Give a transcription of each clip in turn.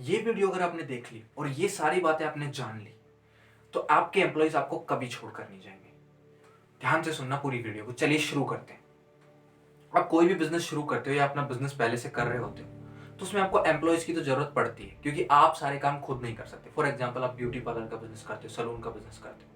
ये वीडियो अगर आपने देख ली और ये सारी बातें आपने जान ली तो आपके एम्प्लॉयज आपको कभी छोड़कर नहीं जाएंगे। ध्यान से सुनना पूरी वीडियो को। चलिए शुरू करते हैं। आप कोई भी बिजनेस शुरू करते हो या अपना बिजनेस पहले से कर रहे होते हो तो उसमें आपको एम्प्लॉयज की तो जरूरत पड़ती है, क्योंकि आप सारे काम खुद नहीं कर सकते। फॉर एग्जाम्पल, आप ब्यूटी पार्लर का बिजनेस करते हो, सलून का बिजनेस करते हो,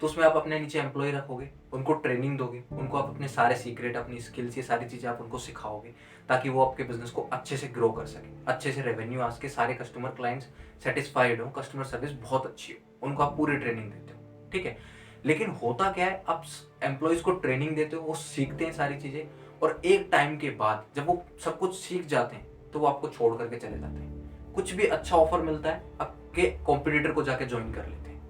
तो उसमें आप अपने नीचे एम्प्लॉय रखोगे, उनको ट्रेनिंग दोगे, उनको आप अपने सारे सीक्रेट, अपनी स्किल्स, ये सारी चीजें आप उनको सिखाओगे ताकि वो आपके बिजनेस को अच्छे से ग्रो कर सके, अच्छे से रेवेन्यू आ सके, सारे कस्टमर क्लाइंट्स सेटिस्फाइड हो, कस्टमर सर्विस बहुत अच्छी हो, उनको आप पूरी ट्रेनिंग देते हो। ठीक है, लेकिन होता क्या है, आप एम्प्लॉयज को ट्रेनिंग देते हो, वो सीखते हैं सारी चीजें, और एक टाइम के बाद जब वो सब कुछ सीख जाते हैं तो वो आपको छोड़ करके चले जाते हैं। कुछ भी अच्छा ऑफर मिलता है, आपके कॉम्पिटिटर को जाके ज्वाइन कर लेते हैं,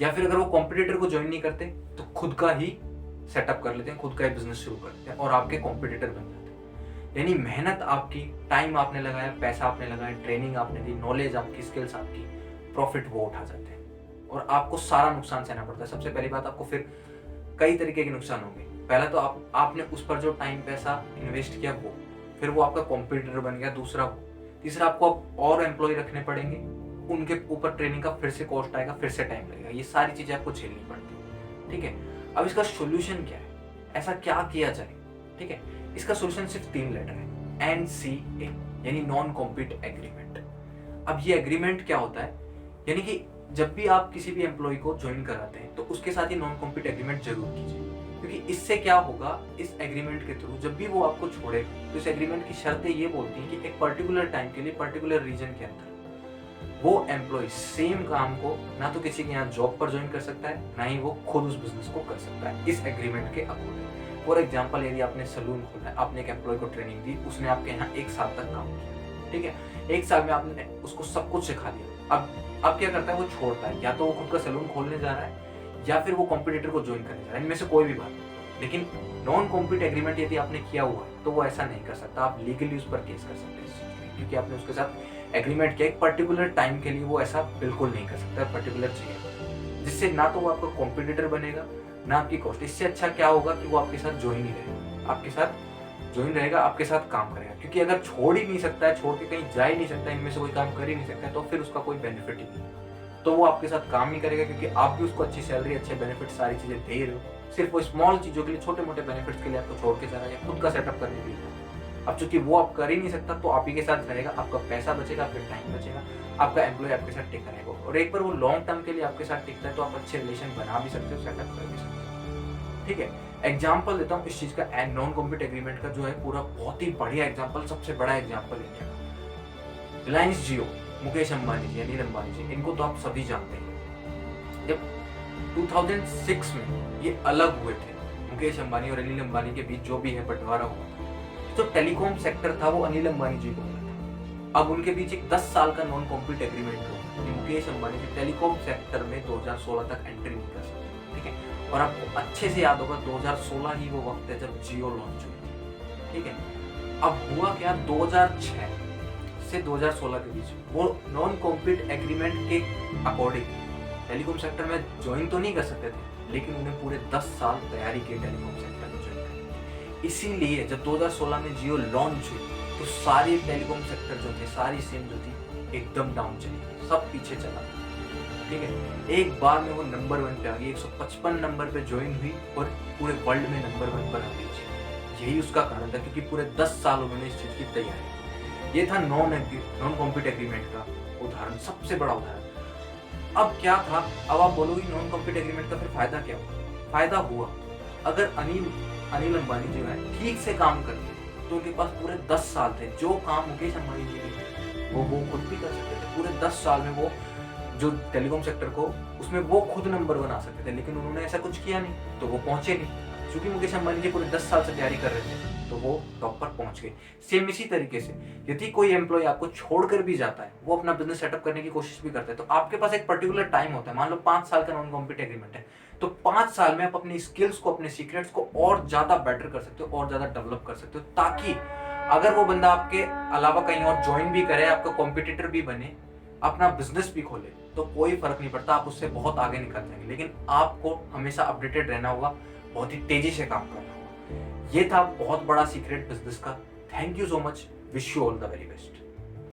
या फिर अगर वो कॉम्पिटिटर को ज्वाइन नहीं करते तो खुद का ही सेटअप कर लेते हैं, खुद का ही बिजनेस शुरू कर लेते हैं और आपके कॉम्पिटिटर बन जाते हैं। यानी मेहनत आपकी, टाइम आपने लगाया, पैसा आपने लगाया, ट्रेनिंग आपने दी, नॉलेज आपकी, स्किल्स आपकी, प्रॉफिट वो उठा जाते हैं और आपको सारा नुकसान सहना पड़ता है। सबसे पहली बात, आपको फिर कई तरीके के नुकसान होंगे। पहला तो आपने उस पर जो टाइम पैसा इन्वेस्ट किया वो, फिर वो आपका कॉम्पिटिटर बन गया, दूसरा वो, तीसरा आपको और एम्प्लॉय रखने पड़ेंगे, उनके ऊपर ट्रेनिंग का फिर से कॉस्ट आएगा, फिर से टाइम लगेगा, ये सारी चीजें आपको झेलनी पड़ती है। ठीक है, अब इसका सोल्यूशन क्या है, ऐसा क्या किया जाए? ठीक है, इसका सोल्यूशन सिर्फ 3 लेटर है, NCA, यानी नॉन कॉम्पीट एग्रीमेंट। अब ये एग्रीमेंट क्या होता है, यानी कि जब भी आप किसी भी एम्प्लॉय को ज्वाइन कराते हैं तो उसके साथ ही नॉन कॉम्पीट एग्रीमेंट जरूर कीजिए, क्योंकि इससे क्या होगा, इस एग्रीमेंट के थ्रू जब भी वो आपको छोड़े तो इस एग्रीमेंट की शर्तें ये बोलती हैं कि एक पर्टिकुलर टाइम के लिए, पर्टिकुलर रीजन के अंदर वो एम्प्लॉय सेम काम को ना तो किसी के यहाँ जॉब पर ज्वाइन कर सकता है, ना ही वो खुद उस बिजनेस को कर सकता है इस एग्रीमेंट के अकॉर्डिंग। फॉर एग्जाम्पल, यदि आपने सलून खोला है, आपने एक एम्प्लॉय को ट्रेनिंग दी, उसने आपके यहाँ 1 साल तक काम किया। ठीक है, 1 साल में आपने उसको सब कुछ सिखा दिया। अब क्या करता है, वो छोड़ता है, या तो वो खुद का सलून खोलने जा रहा है या फिर वो कॉम्पिटिटर को ज्वाइन करने जा रहा है, इनमें से कोई भी बात नहीं। लेकिन नॉन कॉम्पीट एग्रीमेंट यदि आपने किया हुआ है तो वो ऐसा नहीं कर सकता, आप लीगली उस पर केस कर सकते हैं इस चीज में, क्योंकि आपने उसके साथ एग्रीमेंट किया एक पर्टिकुलर टाइम के लिए, वो ऐसा बिल्कुल नहीं कर सकता पर्टिकुलर जगह, जिससे ना तो वो आपका कॉम्पिटिटर बनेगा, ना आपकी कॉस्ट। इससे अच्छा क्या होगा कि वो आपके साथ ज्वाइन ही रहेगा, आपके साथ ज्वाइन रहेगा, आपके साथ काम करेगा, क्योंकि अगर छोड़ ही नहीं सकता है, छोड़ के कहीं जा ही नहीं सकता, इनमें से कोई काम कर ही नहीं सकता, तो फिर उसका कोई बेनिफिट ही नहीं। तो वो आपके साथ काम ही करेगा, क्योंकि आप भी उसको अच्छी सैलरी, अच्छे बेनिफिट, सारी चीजें दे रहे हो। सिर्फ वो स्मॉल चीजों के लिए, छोटे मोटे बेनिफिट्स के लिए आपको छोड़ के जा रहा है, या खुद का सेटअप करने के लिए। अब चूंकि वो आप कर ही नहीं सकता तो आप ही के साथ रहेगा, आपका पैसा बचेगा, आपका टाइम बचेगा, आपका एम्प्लॉय आपके साथ टिका रहेगा, और एक बार वो लॉन्ग टर्म के लिए आपके साथ टिकता है तो आप अच्छे रिलेशन बना भी सकते हो, सेटअप कर भी सकते हो। ठीक है, एग्जाम्पल देता हूँ इस चीज का, नॉन कॉम्पीट एग्रीमेंट का जो है पूरा बहुत ही बढ़िया एग्जाम्पल, सबसे बड़ा एग्जाम्पल इंडिया का, रिलायंस जियो, मुकेश अंबानी जी, अनिल अंबानी जी, इनको तो आप सभी जानते हैं। जब 2006 में ये अलग हुए थे, मुकेश अंबानी और अनिल अंबानी के बीच जो भी है बंटवारा हुआ, जो टेलीकॉम सेक्टर था वो अनिल अंबानी जी को मिला था। अब उनके बीच एक 10 साल का नॉन कॉम्पीट एग्रीमेंट हुआ कि मुकेश अंबानी जी टेलीकॉम सेक्टर में 2016 तक एंट्री नहीं कर सकते। ठीक है, और आपको अच्छे से याद होगा 2016 ही वो वक्त है जब जियो लॉन्च हुई थी। ठीक है, अब हुआ क्या, 2006 से 2016 के बीच वो नॉन कॉम्पीट एग्रीमेंट के अकॉर्डिंग टेलीकॉम सेक्टर में ज्वाइन तो नहीं कर सकते थे, लेकिन उन्हें पूरे 10 साल तैयारी की टेलीकॉम सेक्टर में ज्वाइन करने। इसीलिए जब 2016 में जियो लॉन्च हुई तो सारी टेलीकॉम सेक्टर जो थे, सारी सिम जो थी एकदम डाउन चली गई, सब पीछे चला। ठीक है, एक बार में वो नंबर 1 पे आ गई, 155 नंबर पे ज्वाइन हुई और पूरे वर्ल्ड में नंबर 1 पर आ गई। यही उसका कारण था, क्योंकि पूरे 10 साल उन्होंने इस चीज की तैयारी की। ये था नॉन कॉम्पीट एग्रीमेंट का उदाहरण, सबसे बड़ा उदाहरण। अब क्या था, अब आप बोलोगे नॉन कॉम्पीट एग्रीमेंट का फिर फायदा क्या हुआ? फायदा हुआ, अगर अनिल अंबानी जो है ठीक से काम करते तो उनके पास पूरे 10 साल थे, जो काम मुकेश अंबानी जी ने वो खुद भी कर सकते थे। पूरे 10 साल में वो जो टेलीकॉम सेक्टर को, उसमें वो खुद नंबर 1 आ सकते थे, लेकिन उन्होंने ऐसा कुछ किया नहीं तो वो पहुंचे नहीं। क्योंकि मुकेश अंबानी जी पूरे 10 साल से तैयारी कर रहे थे तो वो टॉप पर पहुंच गए। सेम इसी तरीके से यदि कोई एम्प्लॉय आपको छोड़कर भी जाता है, वो अपना बिजनेस सेटअप करने की कोशिश भी करता है, तो आपके पास एक पर्टिकुलर टाइम होता है, मान लो 5 साल का नॉन कॉम्पीट एग्रीमेंट है, तो 5 साल में आप अपनी स्किल्स को, अपने सीक्रेट्स को और ज्यादा बेटर कर सकते हो, और ज्यादा डेवलप कर सकते हो, ताकि अगर वो बंदा आपके अलावा कहीं और ज्वाइन भी करे, आपका कॉम्पिटिटर भी बने, अपना बिजनेस भी खोले, तो कोई फर्क नहीं पड़ता, आप उससे बहुत आगे निकल जाएंगे। लेकिन आपको हमेशा अपडेटेड रहना होगा, बहुत ही तेजी से काम करना होगा। ये था बहुत बड़ा सीक्रेट बिजनेस का। Thank you so much, wish you all the very best.